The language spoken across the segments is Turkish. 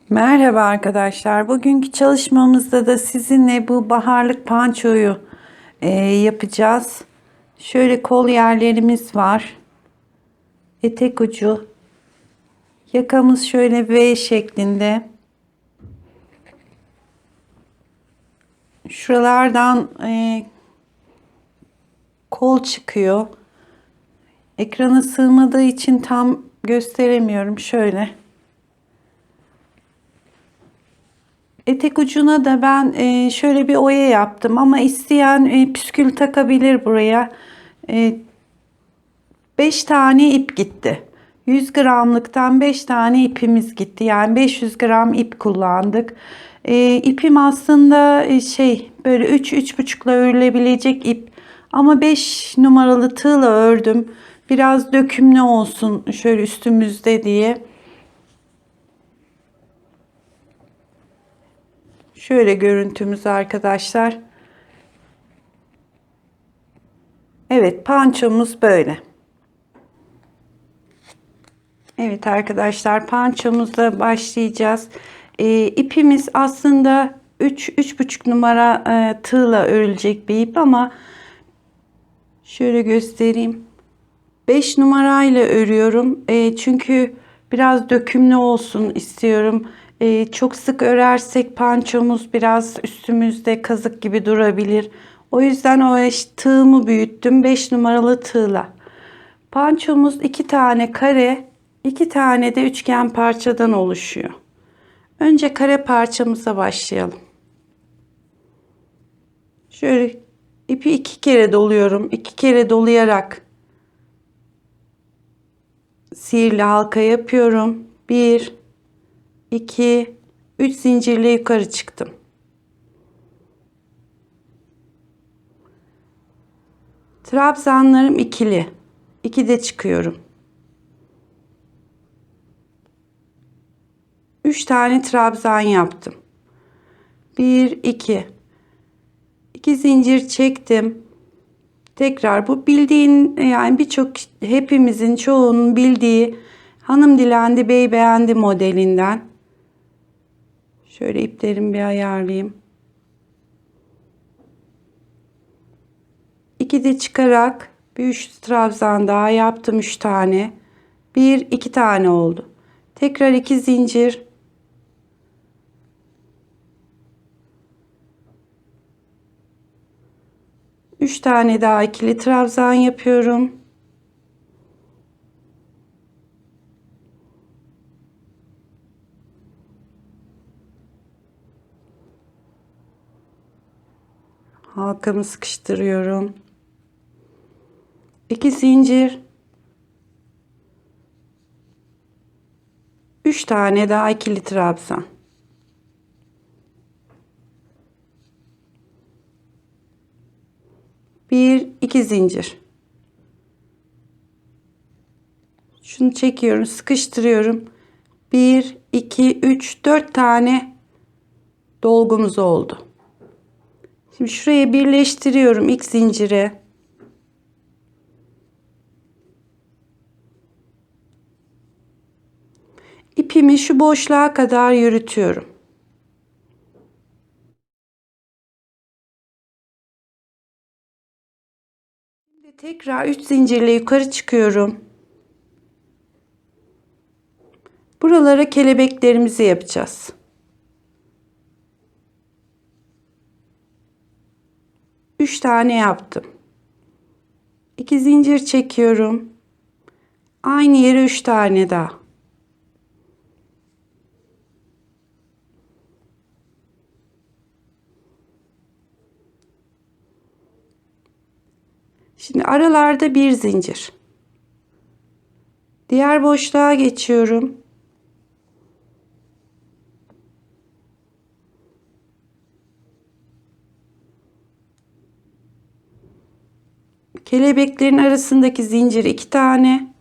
Merhaba arkadaşlar. Bugünkü çalışmamızda da sizinle bu baharlık pançoyu yapacağız. Şöyle kol yerlerimiz var. Etek ucu. Yakamız şöyle V şeklinde. Şuralardan kol çıkıyor. Ekrana sığmadığı için tam gösteremiyorum. Şöyle. Etek ucuna da ben şöyle bir oya yaptım ama isteyen püskül takabilir buraya. 5 tane ip gitti. 100 gramlıktan 5 tane ipimiz gitti. Yani 500 gram ip kullandık. İpim aslında böyle 3-3,5'la örülebilecek ip. Ama 5 numaralı tığla ördüm. Biraz dökümlü olsun şöyle üstümüzde diye. Şöyle görüntümüz arkadaşlar. Evet, pançomuz böyle. Evet arkadaşlar, pançomuzla başlayacağız. İpimiz aslında 3-3,5 numara tığla örülecek bir ip ama şöyle göstereyim. 5 numarayla örüyorum. Çünkü biraz dökümlü olsun istiyorum. Çok sık örersek pançomuz biraz üstümüzde kazık gibi durabilir. O yüzden tığımı büyüttüm 5 numaralı tığla. Pançomuz 2 tane kare, 2 tane de üçgen parçadan oluşuyor. Önce kare parçamıza başlayalım. Şöyle ipi 2 kere doluyorum. 2 kere dolayarak sihirli halka yapıyorum. 1 2 3 zincirle yukarı çıktım. Trabzanlarım ikili. 2 de çıkıyorum. 3 tane trabzan yaptım. 1 2 2 zincir çektim. Tekrar bu bildiğin, yani birçok hepimizin çoğunun bildiği hanım dilendi bey beğendi modelinden. Şöyle iplerimi bir ayarlayayım. 2 de çıkarak bir 3 trabzan daha yaptım, 3 tane. 1 2 tane oldu. Tekrar 2 zincir. Üç tane daha ikili trabzan yapıyorum. Halkamı sıkıştırıyorum. 2 zincir. 3 tane daha ikili trabzan. Bir iki zincir. Şunu çekiyorum, sıkıştırıyorum. 1 2 3 4 tane dolgumuz oldu. Şimdi şuraya birleştiriyorum ilk zincire. İpimi şu boşluğa kadar yürütüyorum. Şimdi tekrar 3 zincirle yukarı çıkıyorum. Buralara kelebeklerimizi yapacağız. Üç tane yaptım. 2 zincir çekiyorum. Aynı yere 3 tane daha. Şimdi aralarda bir zincir. Diğer boşluğa geçiyorum. Kelebeklerin arasındaki zincir 2 tane.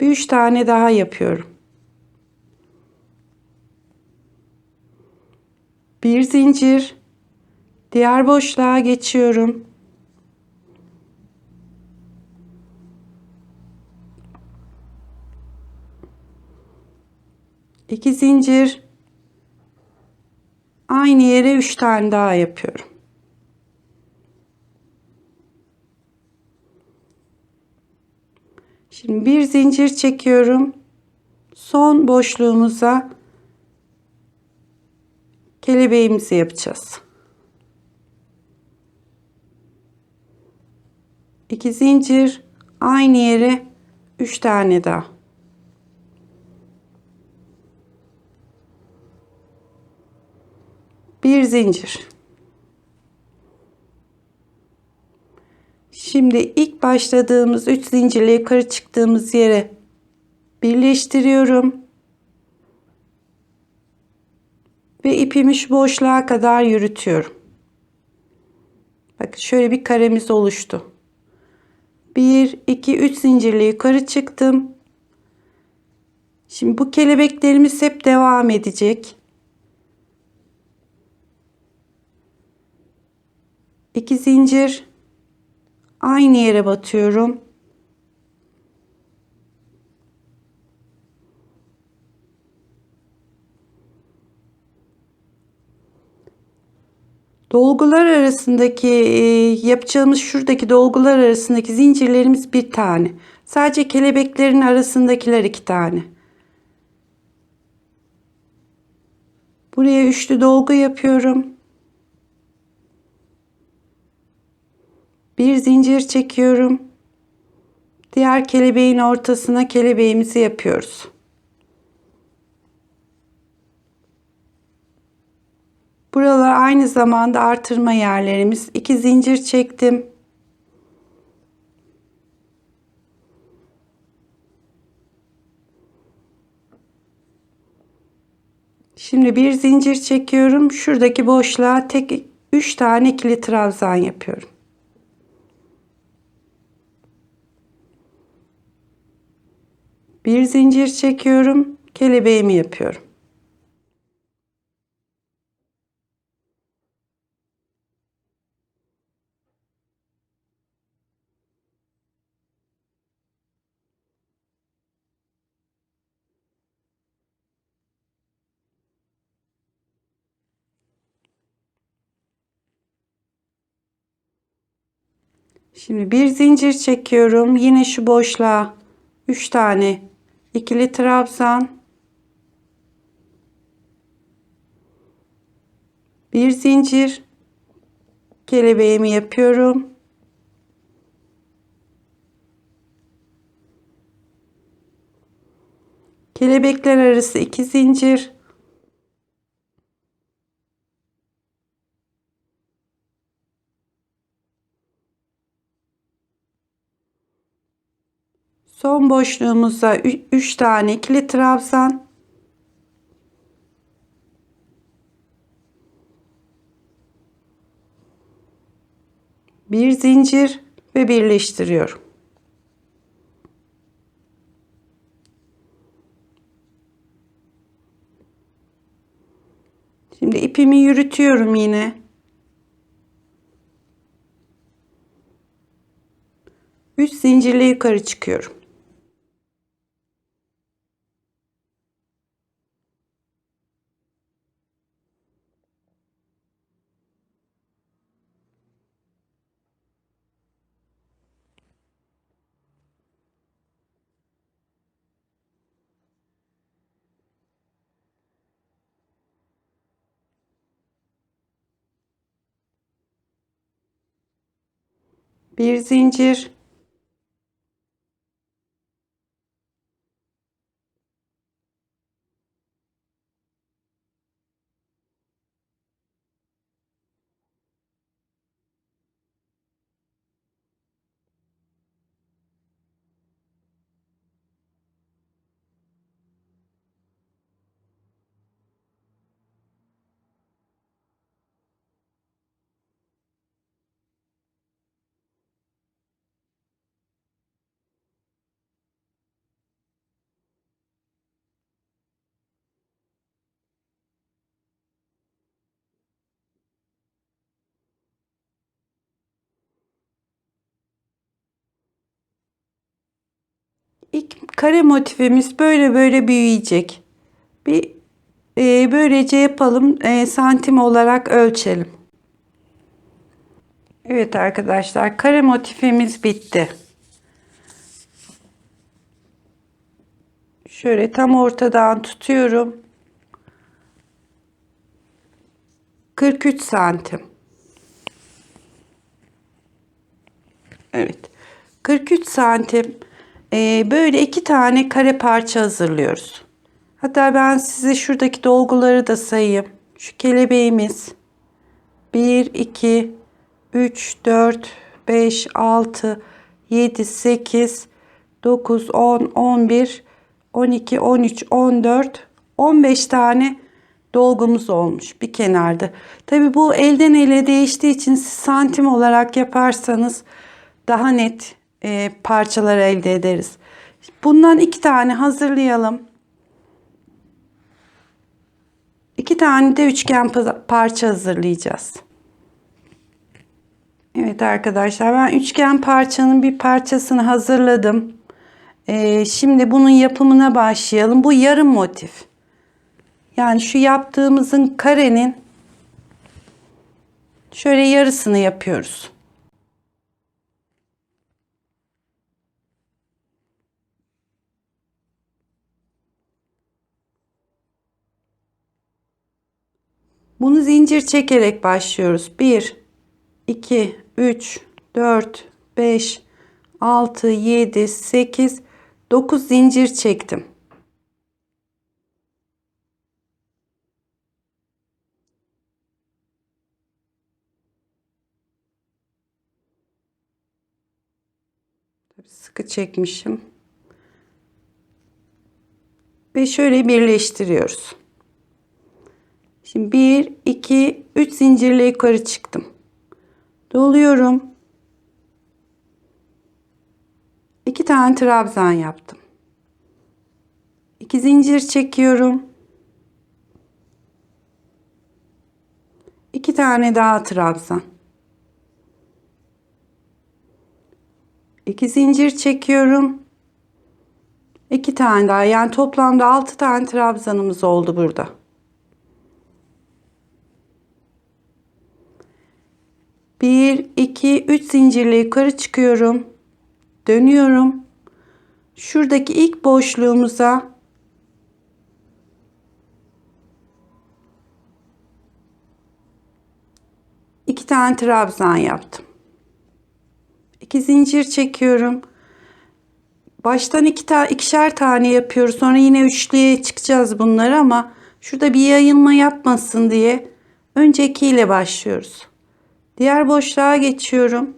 Bir 3 tane daha yapıyorum. Bir zincir. Diğer boşluğa geçiyorum. 2 zincir, aynı yere 3 tane daha yapıyorum. Şimdi bir zincir çekiyorum. Son boşluğumuza kelebeğimizi yapacağız. 2 zincir, aynı yere 3 tane daha. Bir zincir. Şimdi ilk başladığımız 3 zincirle yukarı çıktığımız yere birleştiriyorum. Ve ipimi şu boşluğa kadar yürütüyorum. Bakın şöyle bir karemiz oluştu. 1, 2, 3 zincirle yukarı çıktım. Şimdi bu kelebeklerimiz hep devam edecek. 2 zincir, aynı yere batıyorum. Dolgular arasındaki yapacağımız şuradaki dolgular arasındaki zincirlerimiz bir tane. Sadece kelebeklerin arasındakiler 2 tane. Buraya üçlü dolgu yapıyorum. Bir zincir çekiyorum. Diğer kelebeğin ortasına kelebeğimizi yapıyoruz. Buralar aynı zamanda artırma yerlerimiz. 2 zincir çektim. Şimdi bir zincir çekiyorum. Şuradaki boşluğa tek 3 tane ikili trabzan yapıyorum. Bir zincir çekiyorum. Kelebeğimi yapıyorum. Şimdi bir zincir çekiyorum. Yine şu boşluğa 3 tane ikili trabzan. Bir zincir. Kelebeğimi yapıyorum. Kelebekler arası 2 zincir. Son boşluğumuza 3 tane ikili trabzan. Bir zincir ve birleştiriyorum. Şimdi ipimi yürütüyorum yine. 3 zincirle yukarı çıkıyorum. Bir zincir. İlk kare motifimiz böyle böyle büyüyecek. Bir böylece yapalım. Santim olarak ölçelim. Evet arkadaşlar, kare motifimiz bitti. Şöyle tam ortadan tutuyorum. 43 santim. Evet. 43 santim. Böyle iki tane kare parça hazırlıyoruz. Hatta ben size şuradaki dolguları da sayayım. Şu kelebeğimiz 1, 2, 3, 4, 5, 6, 7, 8, 9, 10, 11, 12, 13, 14, 15 tane dolgumuz olmuş bir kenarda. Tabi bu elden ele değiştiği için siz santim olarak yaparsanız daha net parçalar elde ederiz. Bundan iki tane hazırlayalım. İki tane de üçgen parça hazırlayacağız. Evet arkadaşlar, ben üçgen parçanın bir parçasını hazırladım. Şimdi bunun yapımına başlayalım. Bu yarım motif. Yani şu yaptığımızın karenin şöyle yarısını yapıyoruz. Bunu zincir çekerek başlıyoruz. 1, 2, 3, 4, 5, 6, 7, 8, 9 zincir çektim. Sıkı çekmişim. Ve şöyle birleştiriyoruz. Şimdi 1, 2, 3 zincirle yukarı çıktım. Doluyorum. 2 tane trabzan yaptım. 2 zincir çekiyorum. 2 tane daha trabzan. 2 zincir çekiyorum. 2 tane daha, yani toplamda 6 tane trabzanımız oldu burada. Bir, iki, üç zincirle yukarı çıkıyorum. Dönüyorum. Şuradaki ilk boşluğumuza iki tane trabzan yaptım. 2 zincir çekiyorum. Baştan ikişer tane yapıyoruz. Sonra yine üçlüye çıkacağız bunları, ama şurada bir yayılma yapmasın diye önce 2 ile başlıyoruz. Diğer boşluğa geçiyorum.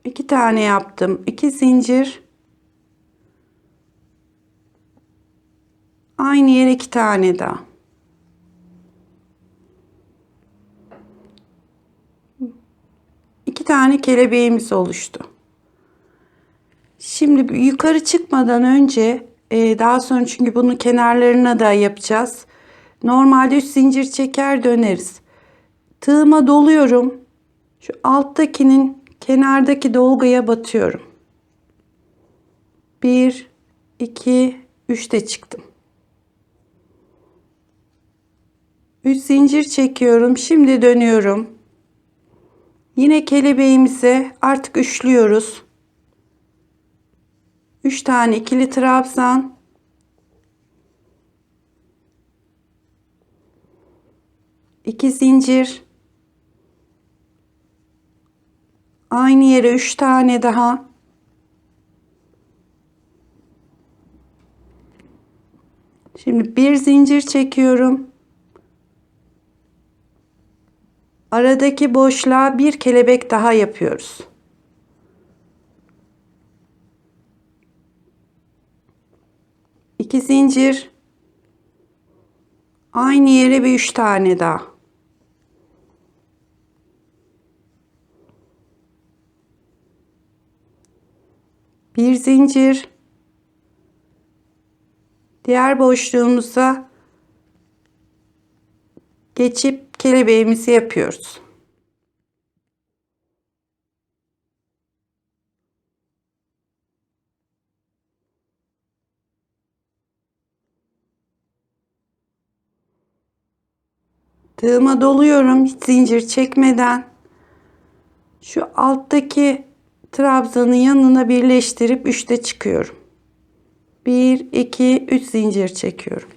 İki tane yaptım. 2 zincir. Aynı yere 2 tane daha. İki tane kelebeğimiz oluştu. Şimdi yukarı çıkmadan önce daha sonra, çünkü bunu kenarlarına da yapacağız. Normalde 3 zincir çeker döneriz. Tığıma doluyorum. Şu alttakinin kenardaki dolguya batıyorum. 1, 2, 3 de çıktım. 3 zincir çekiyorum. Şimdi dönüyorum. Yine kelebeğimize artık üçlüyoruz. 3 tane ikili trabzan. 2 zincir. Aynı yere 3 tane daha. Şimdi bir zincir çekiyorum. Aradaki boşluğa bir kelebek daha yapıyoruz. İki zincir. Aynı yere bir 3 tane daha. Bir zincir. Diğer boşluğumuza geçip kelebeğimizi yapıyoruz. Tığıma doluyorum hiç zincir çekmeden. Şu alttaki trabzanın yanına birleştirip 3'te çıkıyorum. 1 2 3 zincir çekiyorum.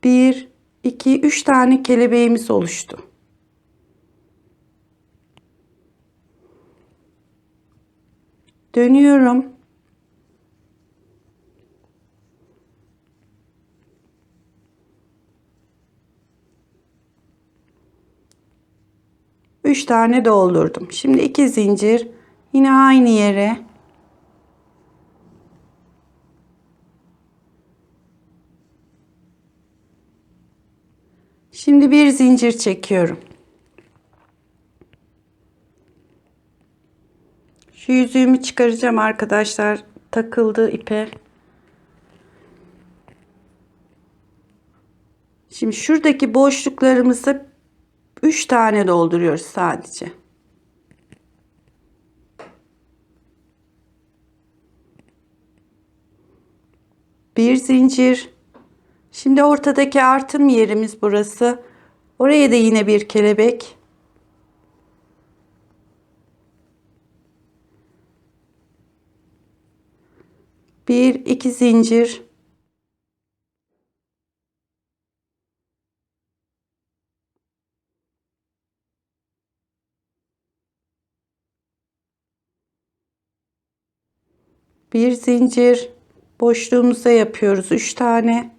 1 2 3 tane kelebeğimiz oluştu. Dönüyorum. Üç tane doldurdum. Şimdi 2 zincir yine aynı yere. Şimdi bir zincir çekiyorum. Şu yüzüğümü çıkaracağım arkadaşlar. Takıldı ipe. Şimdi şuradaki boşluklarımızı 3 tane dolduruyoruz sadece. Bir zincir. Şimdi ortadaki artım yerimiz burası. Oraya da yine bir kelebek. Bir iki zincir. Bir zincir. Boşluğumuza yapıyoruz 3 tane.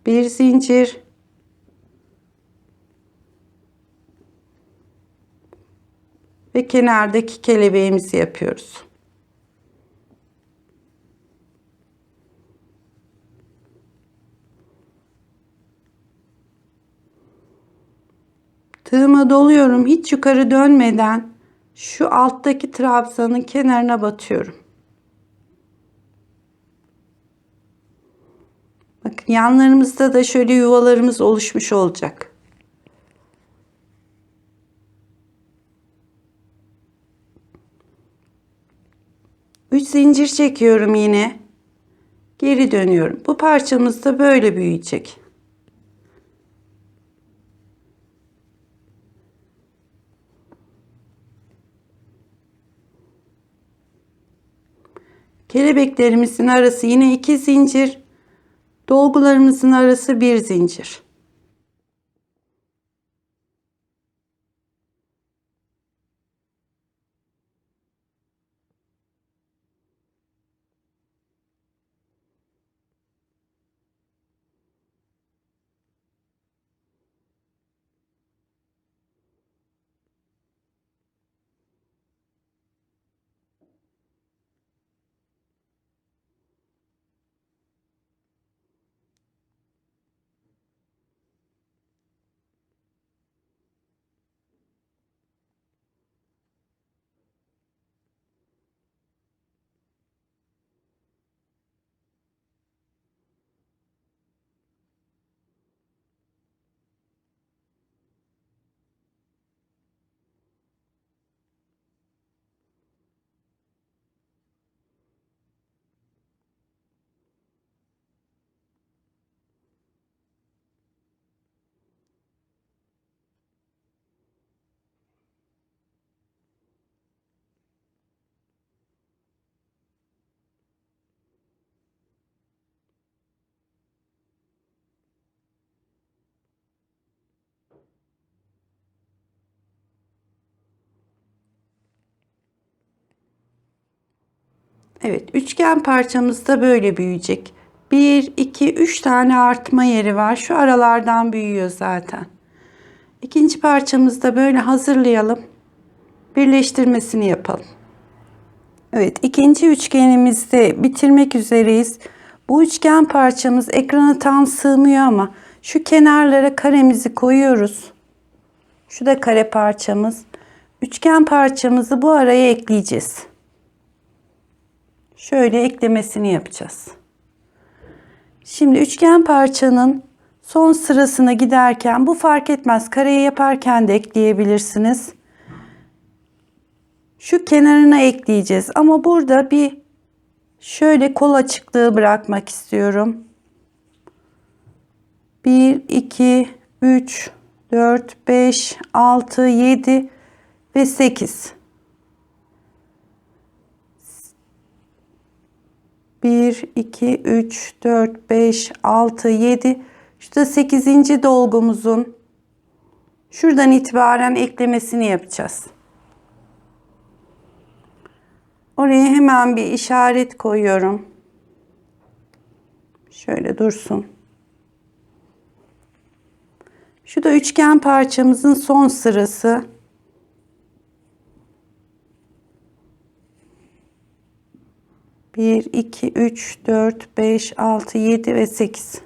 Bir zincir. Ve kenardaki kelebeğimizi yapıyoruz. Tığıma doluyorum hiç yukarı dönmeden şu alttaki trabzanın kenarına batıyorum. Bakın yanlarımızda da şöyle yuvalarımız oluşmuş olacak. Üç zincir çekiyorum yine. Geri dönüyorum. Bu parçamız da böyle büyüyecek. Kelebeklerimizin arası yine 2 zincir. Dolgularımızın arası 1 zincir. Evet, üçgen parçamız da böyle büyüyecek. 1 2 3 tane artma yeri var. Şu aralardan büyüyor zaten. İkinci parçamızı da böyle hazırlayalım. Birleştirmesini yapalım. Evet, ikinci üçgenimizi bitirmek üzereyiz. Bu üçgen parçamız ekrana tam sığmıyor ama şu kenarlara karemizi koyuyoruz. Şu da kare parçamız. Üçgen parçamızı bu araya ekleyeceğiz. Şöyle eklemesini yapacağız. Şimdi üçgen parçanın son sırasına giderken bu fark etmez. Kareyi yaparken de ekleyebilirsiniz. Şu kenarına ekleyeceğiz ama burada bir Şöyle kol açıklığı bırakmak istiyorum. 1, 2, 3, 4, 5, 6, 7 ve 8. 1, 2, 3, 4, 5, 6, 7. Şurada 8. dolgumuzun şuradan itibaren eklemesini yapacağız. Oraya hemen bir işaret koyuyorum. Şöyle dursun. Şu da üçgen parçamızın son sırası. Bir, iki, üç, dört, beş, altı, yedi ve 8.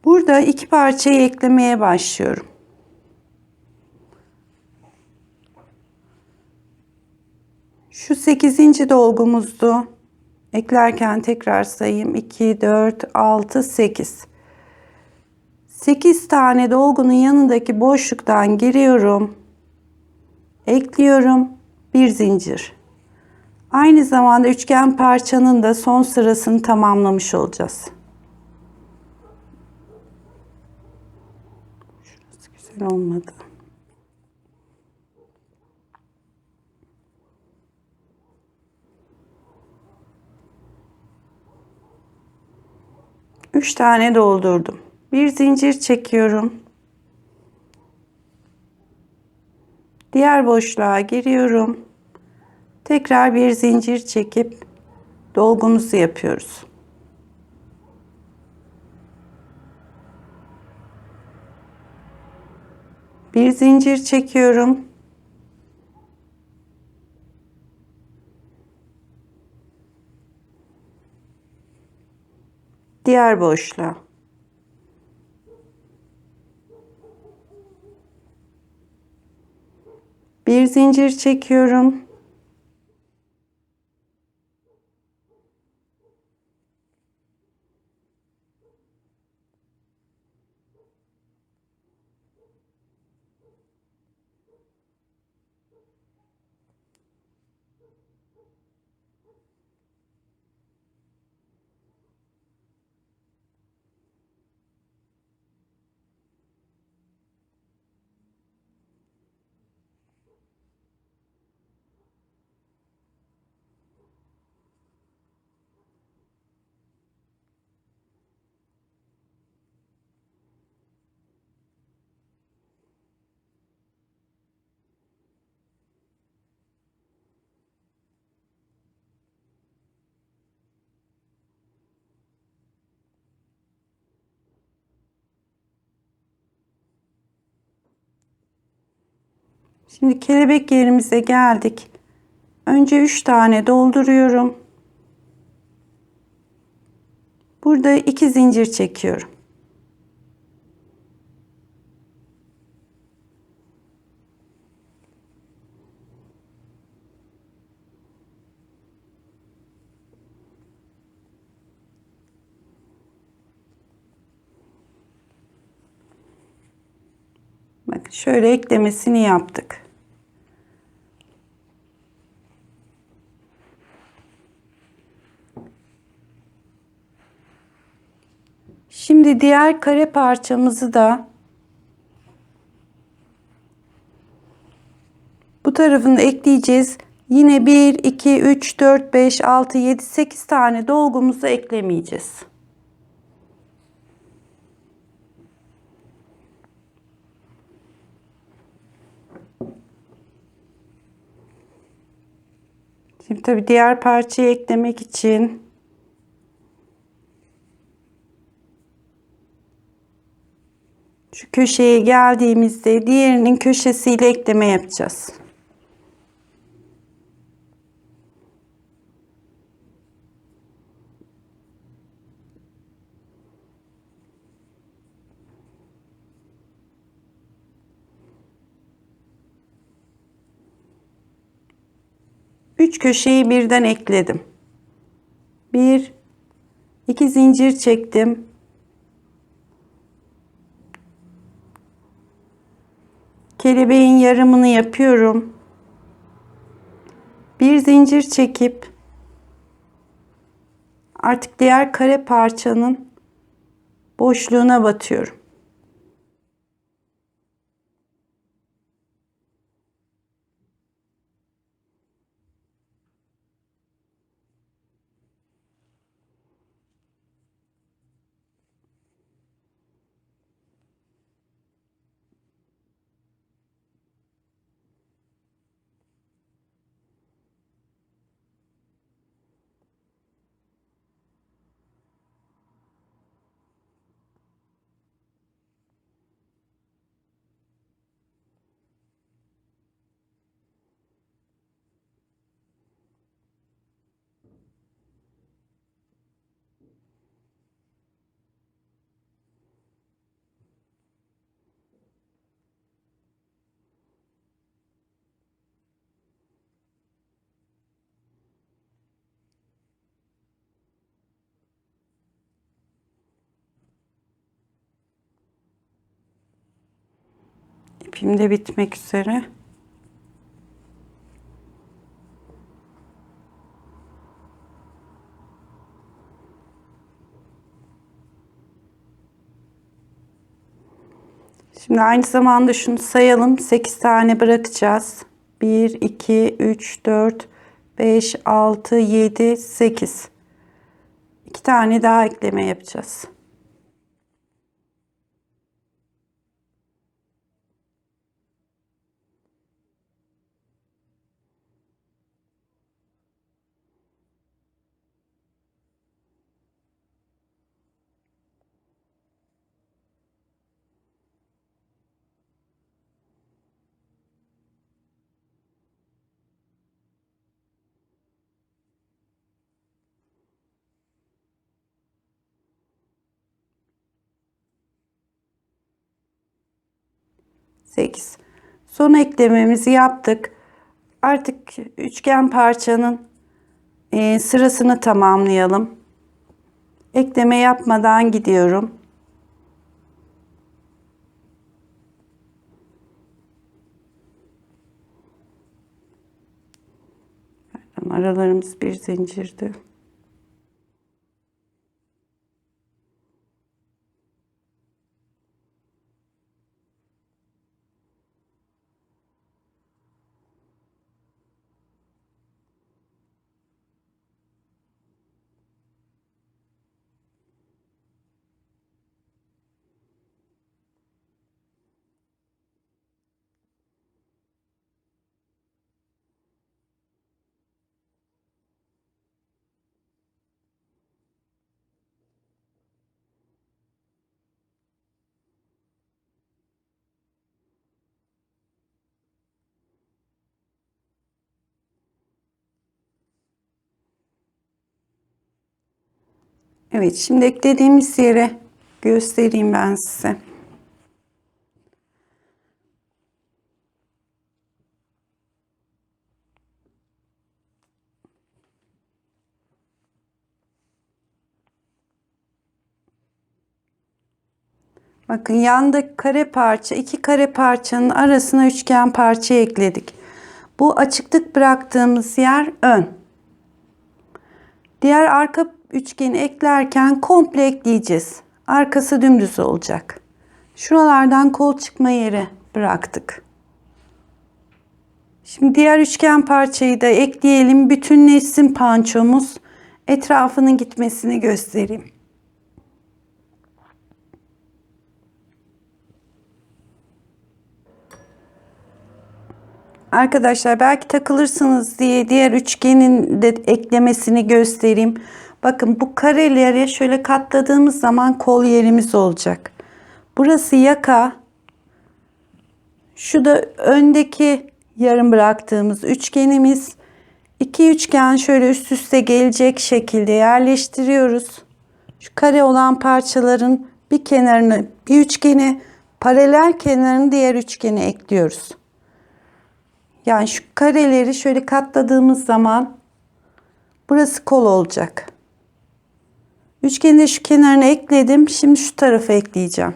Burada iki parçayı eklemeye başlıyorum. Şu 8. dolgumuzdu. Eklerken tekrar sayayım. 2, 4, 6, 8. 8 tane dolgunun yanındaki boşluktan giriyorum. Ekliyorum. Bir zincir. Aynı zamanda üçgen parçanın da son sırasını tamamlamış olacağız. Şurası güzel olmadı. Üç tane doldurdum. Bir zincir çekiyorum. Diğer boşluğa giriyorum. Tekrar bir zincir çekip dolgumuzu yapıyoruz. Bir zincir çekiyorum. Diğer boşluğa. Bir zincir çekiyorum. Şimdi kelebek yerimize geldik. Önce 3 tane dolduruyorum. Burada 2 zincir çekiyorum. Bakın şöyle eklemesini yaptık. Şimdi diğer kare parçamızı da bu tarafını ekleyeceğiz. Yine 1, 2, 3, 4, 5, 6, 7, 8 tane dolgumuzu eklemeyeceğiz. Şimdi tabii diğer parçayı eklemek için şu köşeye geldiğimizde diğerinin köşesiyle ekleme yapacağız. Üç köşeyi birden ekledim. 1, 2 zincir çektim. Kelebeğin yarımını yapıyorum. Bir zincir çekip artık diğer kare parçanın boşluğuna batıyorum. İpim de bitmek üzere. Şimdi aynı zamanda şunu sayalım. 8 tane bırakacağız. 1, 2, 3, 4, 5, 6, 7, 8. 2 tane daha ekleme yapacağız. Sekiz. Son eklememizi yaptık. Artık üçgen parçanın sırasını tamamlayalım. Ekleme yapmadan gidiyorum. Aralarımız bir zincirdi. Evet, şimdi eklediğimiz yere göstereyim ben size. Bakın yandaki kare parça, iki kare parçanın arasına üçgen parça ekledik. Bu açıklık bıraktığımız yer ön. Diğer arka üçgeni eklerken komple ekleyeceğiz. Arkası dümdüz olacak. Şuralardan kol çıkma yeri bıraktık. Şimdi diğer üçgen parçayı da ekleyelim. Bütünleşsin pançomuz. Etrafının gitmesini göstereyim. Arkadaşlar belki takılırsınız diye diğer üçgenin de eklemesini göstereyim. Bakın bu kareleri şöyle katladığımız zaman kol yerimiz olacak. Burası yaka. Şu da öndeki yarım bıraktığımız üçgenimiz. İki üçgen şöyle üst üste gelecek şekilde yerleştiriyoruz. Şu kare olan parçaların bir kenarını bir üçgene, paralel kenarını diğer üçgene ekliyoruz. Yani şu kareleri şöyle katladığımız zaman burası kol olacak. Üçgenin de şu kenarına ekledim. Şimdi şu tarafa ekleyeceğim.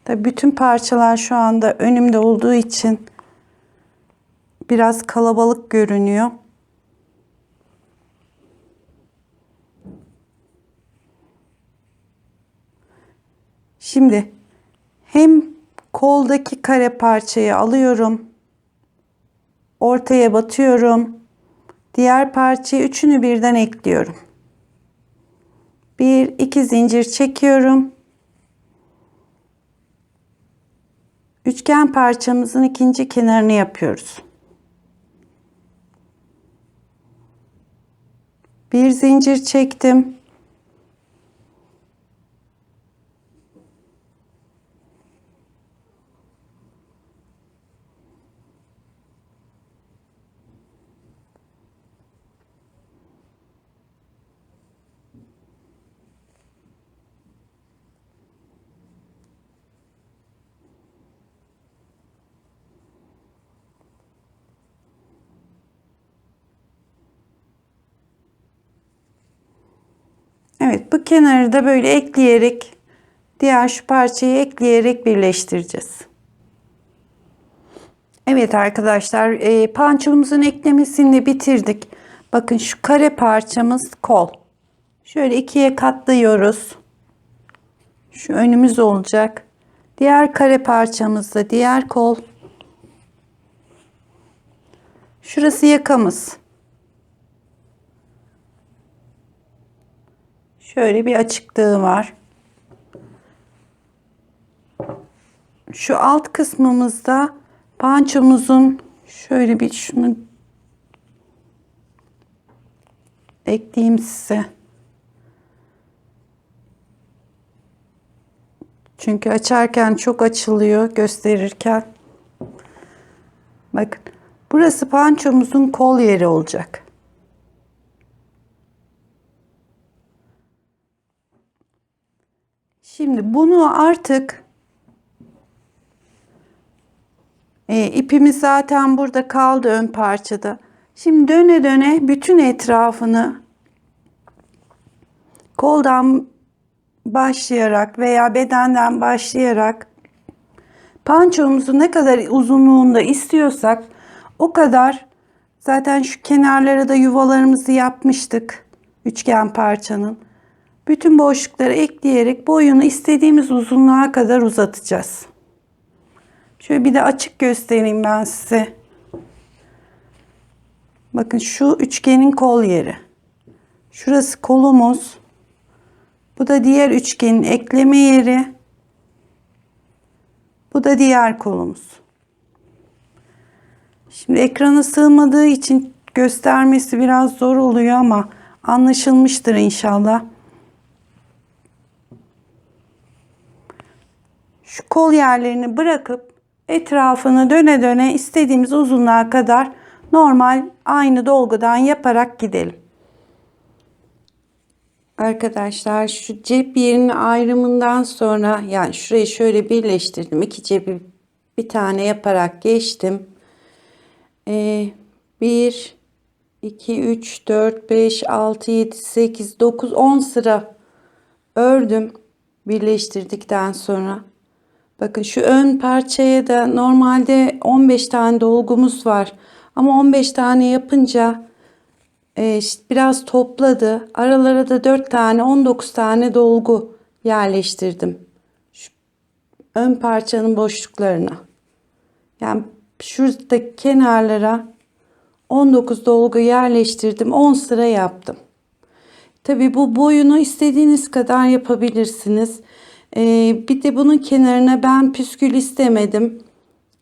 Tabii bütün parçalar şu anda önümde olduğu için biraz kalabalık görünüyor. Şimdi hem koldaki kare parçayı alıyorum. Ortaya batıyorum. Diğer parçayı üçünü birden ekliyorum. 1-2 zincir çekiyorum. Üçgen parçamızın ikinci kenarını yapıyoruz. Bir zincir çektim. Evet, bu kenarı da böyle ekleyerek diğer şu parçayı ekleyerek birleştireceğiz. Evet arkadaşlar, pançomuzun eklemesini bitirdik. Bakın şu kare parçamız kol. Şöyle ikiye katlıyoruz. Şu önümüz olacak. Diğer kare parçamız da diğer kol. Şurası yakamız. Şöyle bir açıklığı var. Şu alt kısmımızda pançomuzun şöyle bir şunu ekleyeyim size. Çünkü açarken çok açılıyor gösterirken. Bakın. Burası pançomuzun kol yeri olacak. Şimdi bunu artık ipimiz zaten burada kaldı ön parçada. Şimdi döne döne bütün etrafını koldan başlayarak veya bedenden başlayarak pançomuzu ne kadar uzunluğunda istiyorsak o kadar, zaten şu kenarlara da yuvalarımızı yapmıştık üçgen parçanın. Bütün boşlukları ekleyerek boyunu istediğimiz uzunluğa kadar uzatacağız. Şöyle bir de açık göstereyim ben size. Bakın şu üçgenin kol yeri. Şurası kolumuz. Bu da diğer üçgenin ekleme yeri. Bu da diğer kolumuz. Şimdi ekrana sığmadığı için göstermesi biraz zor oluyor ama anlaşılmıştır inşallah. Şu kol yerlerini bırakıp etrafını döne döne istediğimiz uzunluğa kadar normal aynı dolgudan yaparak gidelim. Arkadaşlar şu cep yerinin ayrımından sonra, yani şurayı şöyle birleştirdim. İki cebi bir tane yaparak geçtim. 1 2 3 4 5 6 7 8 9 10 sıra ördüm birleştirdikten sonra. Bakın şu ön parçaya da normalde 15 tane dolgumuz var. Ama 15 tane yapınca biraz topladı. Aralara da 4 tane 19 tane dolgu yerleştirdim. Şu ön parçanın boşluklarına. Yani şuradaki kenarlara 19 dolgu yerleştirdim. 10 sıra yaptım. Tabi bu boyunu istediğiniz kadar yapabilirsiniz. Bir de bunun kenarına ben püskül istemedim.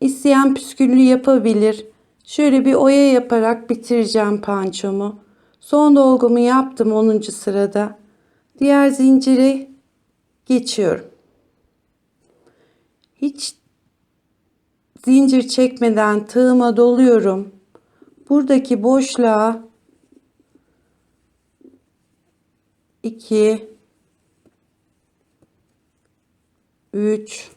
İsteyen püsküllü yapabilir. Şöyle bir oya yaparak bitireceğim pançomu. Son dolgumu yaptım 10. sırada. Diğer zinciri geçiyorum. Hiç zincir çekmeden tığıma doluyorum. Buradaki boşluğa 2 3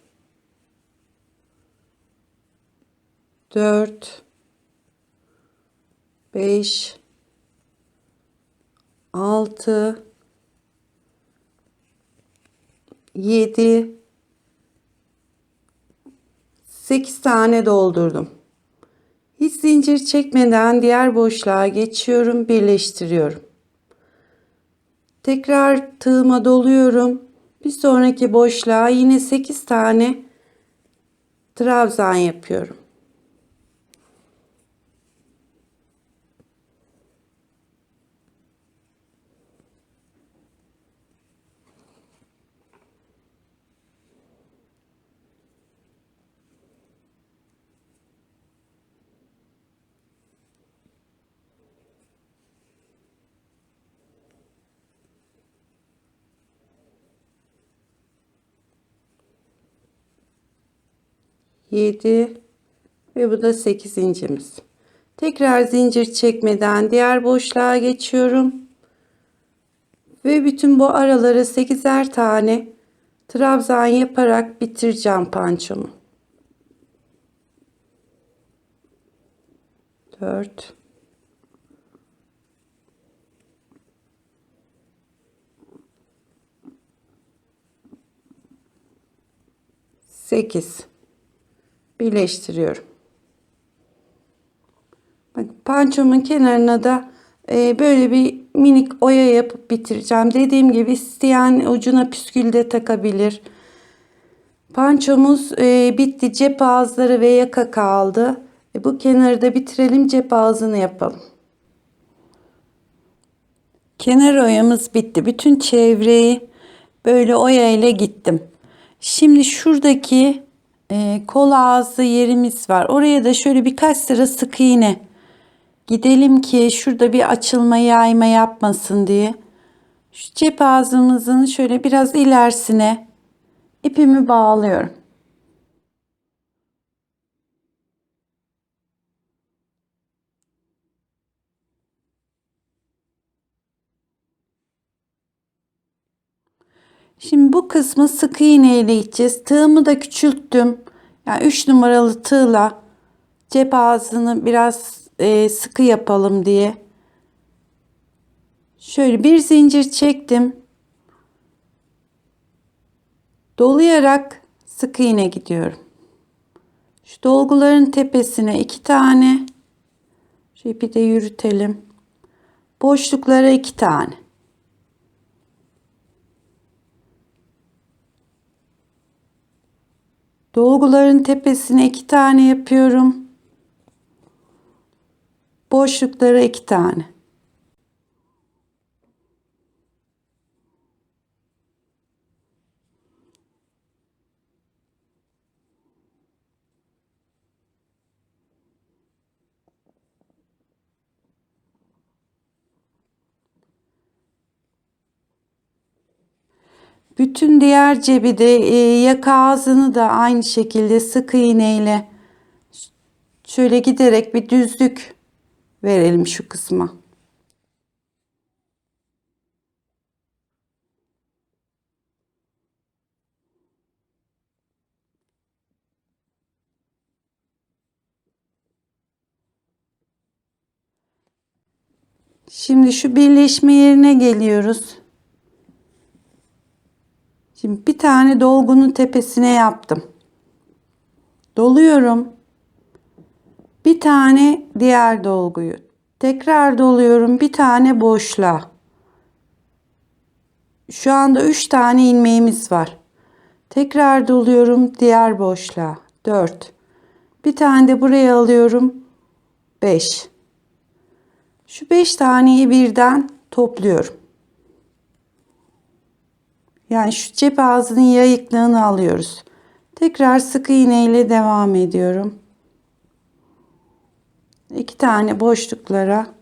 4 5 6 7 8 tane doldurdum. Hiç zincir çekmeden diğer boşluğa geçiyorum, birleştiriyorum. Tekrar tığıma doluyorum. Bir sonraki boşluğa yine 8 tane trabzan yapıyorum. Yedi ve bu da 8.'imiz. Tekrar zincir çekmeden diğer boşluğa geçiyorum. Ve bütün bu aralara 8'er tane trabzan yaparak bitireceğim pançomu. 4 8 birleştiriyorum. Bak, pançomun kenarına da böyle bir minik oya yapıp bitireceğim. Dediğim gibi isteyen ucuna püskül de takabilir. Pançomuz bitti. Cep ağızları ve yaka kaldı. Bu kenarı da bitirelim. Cep ağzını yapalım. Kenar oyamız bitti. Bütün çevreyi böyle oya ile gittim. Şimdi şuradaki kol ağzı yerimiz var. Oraya da şöyle birkaç sıra sık iğne gidelim ki şurada bir açılma yayma yapmasın diye. Şu cep ağzımızın şöyle biraz ilerisine ipimi bağlıyorum. Şimdi bu kısmı sık iğne ile gideceğiz. Tığımı da küçülttüm. Yani 3 numaralı tığla cep ağzını biraz sıkı yapalım diye. Şöyle bir zincir çektim. Dolayarak sık iğne gidiyorum. Şu dolguların tepesine 2 tane. Şu ipi de yürütelim. Boşluklara 2 tane. Dolguların tepesine 2 tane yapıyorum. Boşluklara 2 tane. Bütün diğer cebi de yaka ağzını da aynı şekilde sık iğne ile şöyle giderek bir düzlük verelim şu kısma. Şimdi şu birleşme yerine geliyoruz. Şimdi bir tane dolgunun tepesine yaptım. Doluyorum. Bir tane diğer dolguyu. Tekrar doluyorum. Bir tane boşluğa. Şu anda 3 tane ilmeğimiz var. Tekrar doluyorum diğer boşluğa. 4. Bir tane de buraya alıyorum. 5. Şu 5 taneyi birden topluyorum. Yani şu cep ağzının yayıklığını alıyoruz. Tekrar sık iğne ile devam ediyorum. 2 tane boşluklara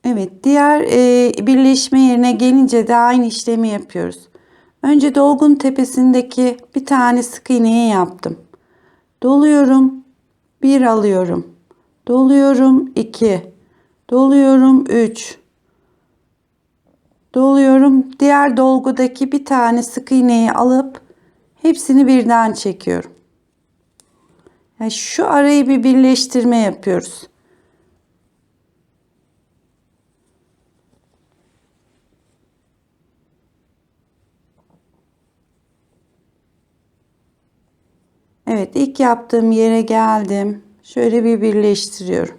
Evet, diğer birleşme yerine gelince de aynı işlemi yapıyoruz. Önce dolgun tepesindeki bir tane sık iğneyi yaptım. Doluyorum, bir alıyorum. Doluyorum, 2. Doluyorum, 3. Doluyorum. Diğer dolgudaki bir tane sık iğneyi alıp hepsini birden çekiyorum. Yani şu arayı bir birleştirme yapıyoruz. Evet, ilk yaptığım yere geldim. Şöyle bir birleştiriyorum.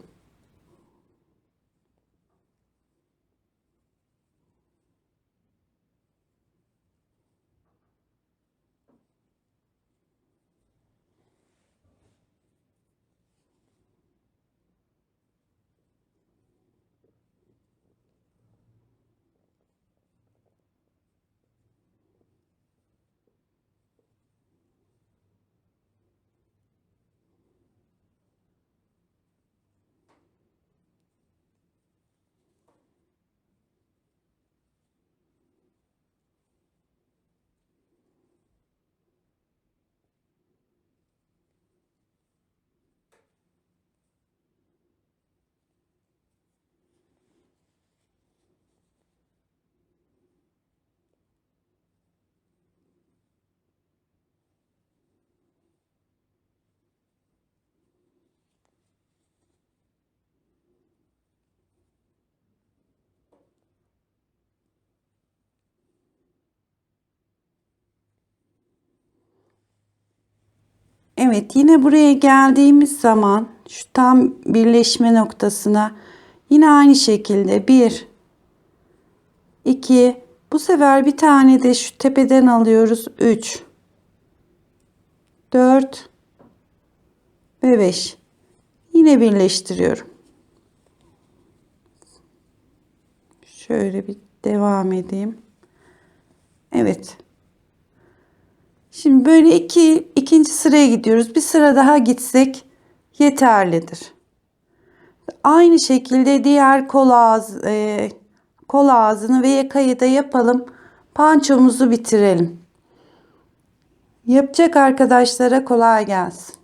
Evet, yine buraya geldiğimiz zaman şu tam birleşme noktasına yine aynı şekilde 1, 2, bu sefer bir tane de şu tepeden alıyoruz. 3, 4 ve 5. Yine birleştiriyorum. Şöyle bir devam edeyim. Evet. Şimdi böyle ikinci sıraya gidiyoruz. Bir sıra daha gitsek yeterlidir. Aynı şekilde diğer kol ağzını ve yakayı da yapalım. Pançomuzu bitirelim. Yapacak arkadaşlara kolay gelsin.